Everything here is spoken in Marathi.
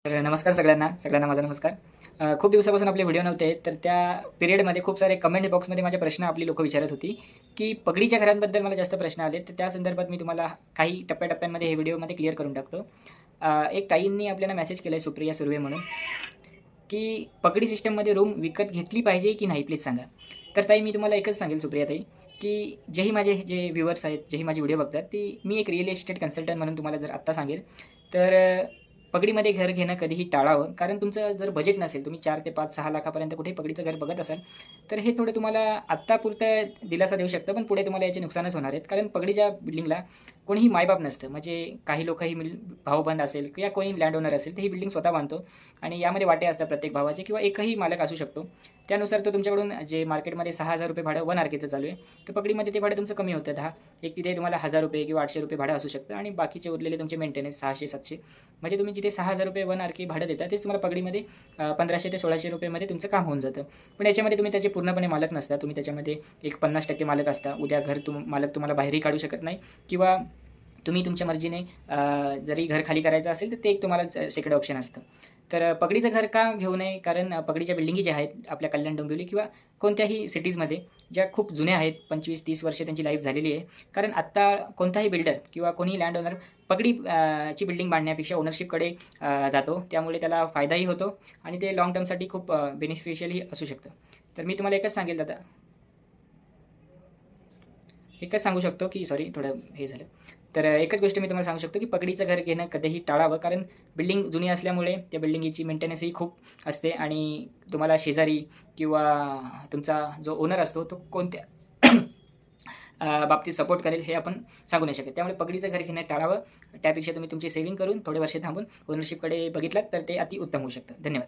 तर नमस्कार सगळ्यांना माझा नमस्कार. खूप दिवसापासून आपले व्हिडिओ नव्हते, तर त्या पिरियडमध्ये खूप सारे कमेंट बॉक्समध्ये माझे प्रश्न आपली लोकं विचारत होती, की पगडीच्या घरांबद्दल मला जास्त प्रश्न आले. तर त्या संदर्भात मी तुम्हाला काही टप्प्याटप्प्यांमध्ये हे व्हिडिओमध्ये क्लिअर करून टाकतो. एक ताईंनी आपल्याला मेसेज केलाय सुप्रिया सुर्वे म्हणून, की पगडी सिस्टममध्ये रूम विकत घेतली पाहिजे की नाही प्लीज सांगा. तर ताई मी तुम्हाला एकच सांगेल सुप्रिया ताई, की जेही माझे जे व्ह्यूअर्स आहेत, जेही माझे व्हिडिओ बघतात, ती मी एक रिअल एस्टेट कन्सल्टंट म्हणून तुम्हाला जर आत्ता सांगेल, तर पगडीमध्ये घर घेणं कधीही टाळावं. कारण तुमचं जर बजेट नसेल, तुम्ही 4 ते 5, 6 लाखापर्यंत कुठे पगडीचं घर बघत असाल, तर हे थोडं तुम्हाला आत्तापुरतं दिलासा देऊ शकतं, पण पुढे तुम्हाला याचे नुकसानच होणार आहेत. कारण पगडीच्या बिल्डिंगला कोणीही मायबाप नसतं. म्हणजे काही लोकं ही भावबंद असेल किंवा कोणी लँड ओनर असेल, तर ही बिल्डिंग स्वतः बांधतो आणि यामध्ये वाटे असतात प्रत्येक भावाचे किंवा एकही मालक असू शकतो. त्यानुसार तो तुमच्याकडून जे मार्केटमध्ये ₹6,000 भाडं 1 आर-केचं चालू आहे, तर पगडीमध्ये ते भाडं तुमचं कमी होतं 10. एक तिथे तुम्हाला ₹1,000 किंवा ₹800 भाडं असू शकतं आणि बाकीचे उरलेले तुमचे मेंटेनन्स 600-700. म्हणजे तुम्ही जिथे ₹6,000 1 आर-के भाडं देता, तेच तुम्हाला पगडीमध्ये 1500 ते ₹1,600 मध्ये तुमचं काम होऊन जातं. पण याच्यामध्ये तुम्ही त्याचे पूर्णपणे मालक नसता. तुम्ही त्याच्यामध्ये एक 50% मालक असता. उद्या मालक तुम्हाला बाहेरही काढू शकत नाही किंवा तुम्ही तुमच्या मर्जीने जरी घर खाली करायचं असेल, तर ते एक तुम्हाला सेकंड ऑप्शन असतं. तर पगडीचं घर का घेऊ नये? कारण पगडीच्या बिल्डिंगी ज्या आहेत आपल्या कल्याण डोंबिवली किंवा कोणत्याही सिटीजमध्ये ज्या खूप जुन्या आहेत, 25-30 वर्ष त्यांची लाईफ झालेली आहे. कारण आत्ता कोणताही बिल्डर किंवा कोणीही लँड ओनर पगडी ची बिल्डिंग बांधण्यापेक्षा ओनरशिपकडे जातो. त्यामुळे त्याला फायदाही होतो आणि ते लाँग टर्मसाठी खूप बेनिफिशियलही असू शकतं. तर मी तुम्हाला एकच सांगेल दादा, एकच सांगू शकतो, की सॉरी थोडं हे झालं. तर एकच गोष्ट मी तुम्हाला सांगू शकतो, की पकडीचं घर घेणं कधीही टाळावं. कारण बिल्डिंग जुनी असल्यामुळे त्या बिल्डिंगची मेंटेनन्सही खूप असते आणि तुम्हाला शेजारी किंवा तुमचा जो ओनर असतो, तो कोणत्या बाबतीत सपोर्ट करेल हे आपण सांगू नाही शकत. त्यामुळे पगडीचं घर घेणं टाळावं. त्यापेक्षा तुम्ही तुमची सेव्हिंग करून थोडे वर्ष थांबून ओनरशिपकडे बघितलात, तर ते अति उत्तम होऊ शकतं. धन्यवाद.